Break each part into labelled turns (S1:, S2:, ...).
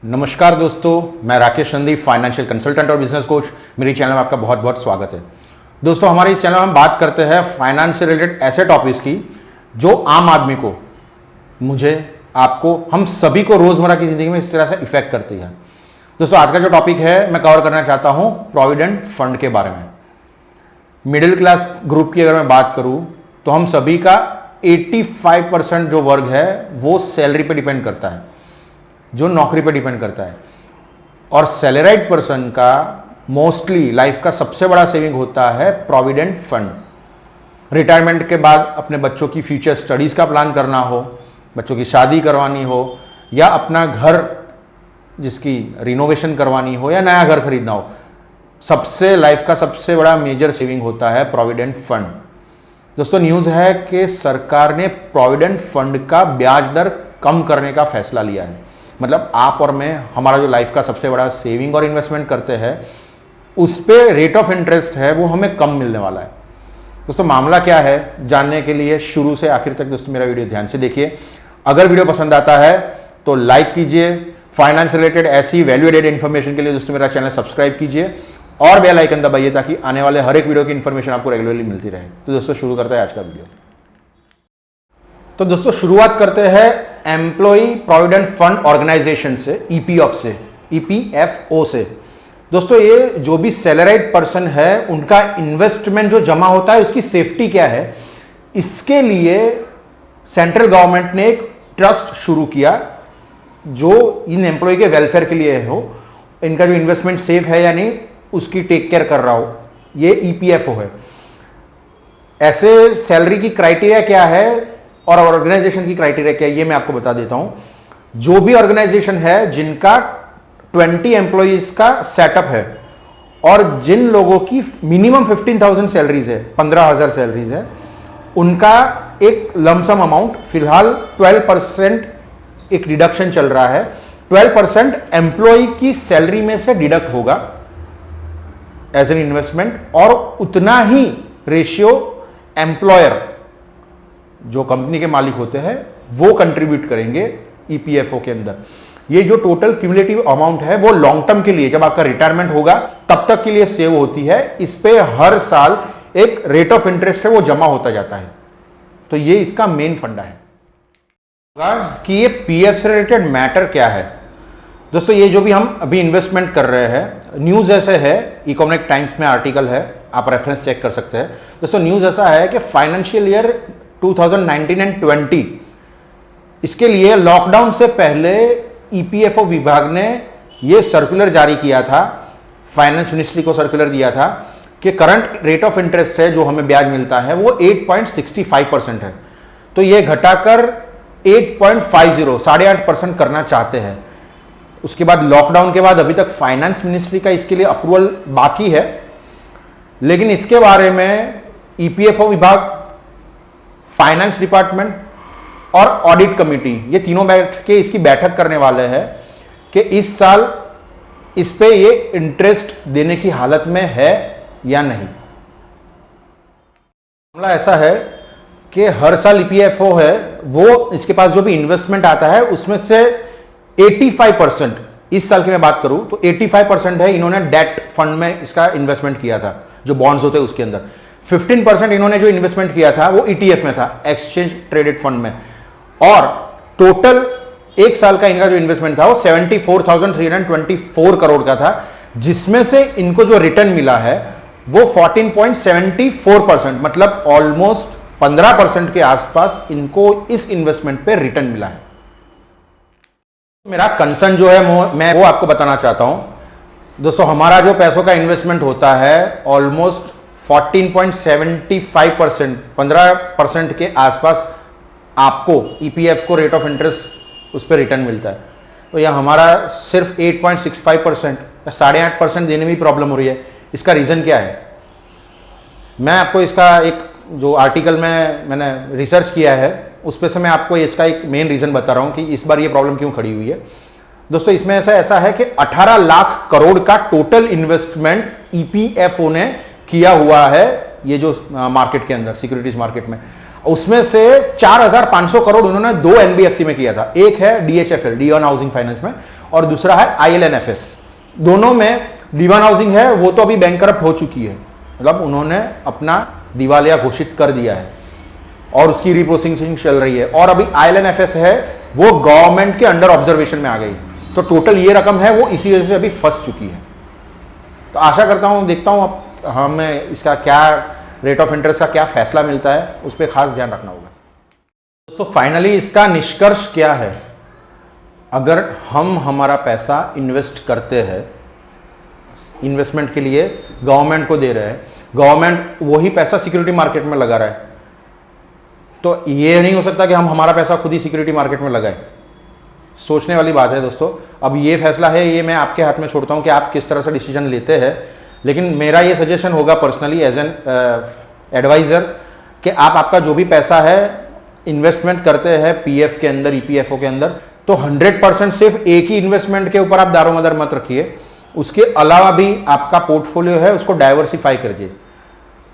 S1: नमस्कार दोस्तों, मैं राकेश संदीप, फाइनेंशियल कंसल्टेंट और बिजनेस कोच। मेरे चैनल में आपका बहुत बहुत स्वागत है। दोस्तों, हमारे इस चैनल में हम बात करते हैं फाइनेंस से रिलेटेड ऐसे टॉपिक्स की जो आम आदमी को, मुझे, आपको, हम सभी को रोजमर्रा की जिंदगी में इस तरह से इफेक्ट करती है। दोस्तों, आज का जो टॉपिक है मैं कवर करना चाहता हूं प्रोविडेंट फंड के बारे में। मिडिल क्लास ग्रुप की अगर मैं बात करूं तो हम सभी का 85% जो वर्ग है वो सैलरी पे डिपेंड करता है, जो नौकरी पे डिपेंड करता है। और सैलराइड पर्सन का मोस्टली लाइफ का सबसे बड़ा सेविंग होता है प्रोविडेंट फंड। रिटायरमेंट के बाद अपने बच्चों की फ्यूचर स्टडीज का प्लान करना हो, बच्चों की शादी करवानी हो, या अपना घर जिसकी रिनोवेशन करवानी हो, या नया घर खरीदना हो, सबसे लाइफ का सबसे बड़ा मेजर सेविंग होता है प्रोविडेंट फंड। दोस्तों, न्यूज़ है कि सरकार ने प्रोविडेंट फंड का ब्याज दर कम करने का फैसला लिया है। मतलब आप और मैं, हमारा जो लाइफ का सबसे बड़ा सेविंग और इन्वेस्टमेंट करते हैं उस पे रेट ऑफ इंटरेस्ट है वो हमें कम मिलने वाला है। दोस्तों, मामला क्या है जानने के लिए शुरू से आखिर तक दोस्तों मेरा वीडियो ध्यान से देखिए। अगर वीडियो पसंद आता है तो लाइक कीजिए। फाइनेंस रिलेटेड ऐसी वैल्यू एडेड इन्फॉर्मेशन के लिए दोस्तों मेरा चैनल सब्सक्राइब कीजिए और बेल आइकन दबाइए ताकि आने वाले हर एक वीडियो की इंफॉर्मेशन आपको रेगुलरली मिलती रहे। तो दोस्तों, शुरू करते हैं आज का वीडियो। तो दोस्तों, शुरुआत करते हैं एम्प्लॉय प्रोविडेंट फंड ऑर्गेनाइजेशन से, ईपीएफओ से। दोस्तों, ये जो भी सैलराइड पर्सन है उनका इन्वेस्टमेंट जो जमा होता है उसकी सेफ्टी क्या है, इसके लिए सेंट्रल गवर्नमेंट ने एक ट्रस्ट शुरू किया जो इन एम्प्लॉय के वेलफेयर के लिए हो, इनका जो इन्वेस्टमेंट सेफ है या नहीं उसकी टेक केयर कर रहा हो, ये ईपीएफओ है। ऐसे सैलरी की क्राइटेरिया क्या है और ऑर्गेनाइजेशन की क्राइटेरिया क्या है ये मैं आपको बता देता हूं। जो भी ऑर्गेनाइजेशन है जिनका 20 एम्प्लॉइज का सेटअप है और जिन लोगों की मिनिमम 15,000 सैलरीज है, 15,000 सैलरीज है, उनका एक लमसम अमाउंट फिलहाल 12% एक डिडक्शन चल रहा है। 12% एम्प्लॉय की सैलरी में से डिडक्ट होगा एज एन इन्वेस्टमेंट, और उतना ही रेशियो एम्प्लॉयर जो कंपनी के मालिक होते हैं वो कंट्रीब्यूट करेंगे ईपीएफओ के अंदर। ये जो टोटल क्यूमुलेटिव अमाउंट है वो लॉन्ग टर्म के लिए, जब आपका रिटायरमेंट होगा तब तक के लिए सेव होती है। इस पे हर साल एक रेट ऑफ इंटरेस्ट है वो जमा होता जाता है। तो ये इसका मेन फंडा है कि ये पीएफ से रिलेटेड मैटर क्या है। दोस्तों, ये जो भी हम अभी इन्वेस्टमेंट कर रहे हैं, न्यूज ऐसे है, इकोनॉमिक टाइम्स में आर्टिकल है, आप रेफरेंस चेक कर सकते हैं। दोस्तों, न्यूज ऐसा है कि फाइनेंशियल ईयर 2019 एंड 20 इसके लिए लॉकडाउन से पहले ईपीएफओ विभाग ने यह सर्कुलर जारी किया था, फाइनेंस मिनिस्ट्री को सर्कुलर दिया था कि करंट रेट ऑफ इंटरेस्ट है जो हमें ब्याज मिलता है वो 8.65% है। तो यह घटाकर 8.50, 8.5% करना चाहते हैं। उसके बाद लॉकडाउन के बाद अभी तक फाइनेंस मिनिस्ट्री का इसके लिए अप्रूवल बाकी है, लेकिन इसके बारे में ईपीएफओ विभाग, फाइनेंस डिपार्टमेंट और ऑडिट कमेटी, ये तीनों बैठ के इसकी बैठक करने वाले हैं कि इस साल इस पे ये इंटरेस्ट देने की हालत में है या नहीं। मामला ऐसा है कि हर साल ईपीएफओ है वो, इसके पास जो भी इन्वेस्टमेंट आता है उसमें से 85%, इस साल की मैं बात करूं तो 85% है इन्होंने डेट फंड में इसका इन्वेस्टमेंट किया था, जो बॉन्ड्स होते हैं उसके अंदर। 15% इन्होंने जो इन्वेस्टमेंट किया था वो ईटीएफ में था, एक्सचेंज ट्रेडेड फंड में, और टोटल एक साल का इनका जो इन्वेस्टमेंट था वो 74,324 करोड़ का था, जिसमें से इनको जो रिटर्न मिला है वो 14.74%, मतलब ऑलमोस्ट 15% के आसपास इनको इस इन्वेस्टमेंट पे रिटर्न मिला है। मेरा कंसर्न जो है मैं वो आपको बताना चाहता हूं। दोस्तों, हमारा जो पैसों का इन्वेस्टमेंट होता है ऑलमोस्ट 14.75%, 15% के आसपास आपको ईपीएफ को रेट ऑफ इंटरेस्ट उस पर रिटर्न मिलता है। तो यह हमारा सिर्फ 8.65%, 8.5% देने में प्रॉब्लम हो रही है। इसका रीज़न क्या है? मैं आपको इसका एक जो आर्टिकल में मैंने रिसर्च किया है उस पर से मैं आपको इसका एक मेन रीज़न बता रहा हूँ कि इस बार ये प्रॉब्लम क्यों खड़ी हुई है। दोस्तों, इसमें ऐसा है कि 18 लाख करोड़ का टोटल इन्वेस्टमेंट ईपीएफओ ने किया हुआ है ये जो मार्केट के अंदर, सिक्योरिटीज मार्केट में। उसमें से 4,500 करोड़ उन्होंने 2 एनबीएफसी में किया था। एक है DHFL, D one housing finance में, और दूसरा है आईएलएनएफएस। दोनों में डी वन हाउसिंग है वो तो अभी बैंकरप्ट हो चुकी है, मतलब उन्होंने अपना दिवालिया घोषित कर दिया है और उसकी रिप्रोसेसिंग चल रही है। और अभी आईएलएनएफएस है वो गवर्नमेंट के अंडर ऑब्जर्वेशन में आ गई, तो टोटल ये रकम है वो इसी वजह से अभी फंस चुकी है। तो आशा करता हूं, देखता हूं अब हमें इसका क्या रेट ऑफ इंटरेस्ट का क्या फैसला मिलता है, उस पर खास ध्यान रखना होगा। दोस्तों फाइनली इसका निष्कर्ष क्या है, अगर हम हमारा पैसा इन्वेस्ट करते हैं, इन्वेस्टमेंट के लिए गवर्नमेंट को दे रहे हैं, गवर्नमेंट वही पैसा सिक्योरिटी मार्केट में लगा रहा है, तो ये नहीं हो सकता कि हम हमारा पैसा खुद ही सिक्योरिटी मार्केट में लगाएं। सोचने वाली बात है दोस्तों। अब ये फैसला है, ये मैं आपके हाथ में छोड़ता हूं कि आप किस तरह से डिसीजन लेते हैं, लेकिन मेरा ये सजेशन होगा पर्सनली एज एन एडवाइजर कि आप आपका जो भी पैसा है इन्वेस्टमेंट करते हैं पीएफ के अंदर, ईपीएफओ के अंदर, तो 100% सिर्फ एक ही इन्वेस्टमेंट के ऊपर आप दारोमदार मत रखिए, उसके अलावा भी आपका पोर्टफोलियो है उसको डाइवर्सिफाई करिए।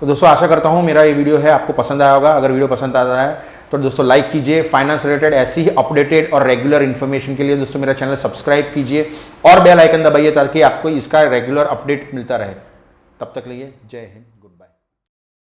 S1: तो दोस्तों आशा करता हूं मेरा ये वीडियो है आपको पसंद आया होगा। अगर वीडियो पसंद आता है तो दोस्तों लाइक कीजिए। फाइनेंस रिलेटेड ऐसी ही अपडेटेड और रेगुलर इन्फॉर्मेशन के लिए दोस्तों मेरा चैनल सब्सक्राइब कीजिए और बेल आइकन दबाइए ताकि आपको इसका रेगुलर अपडेट मिलता रहे। तब तक के लिए जय हिंद।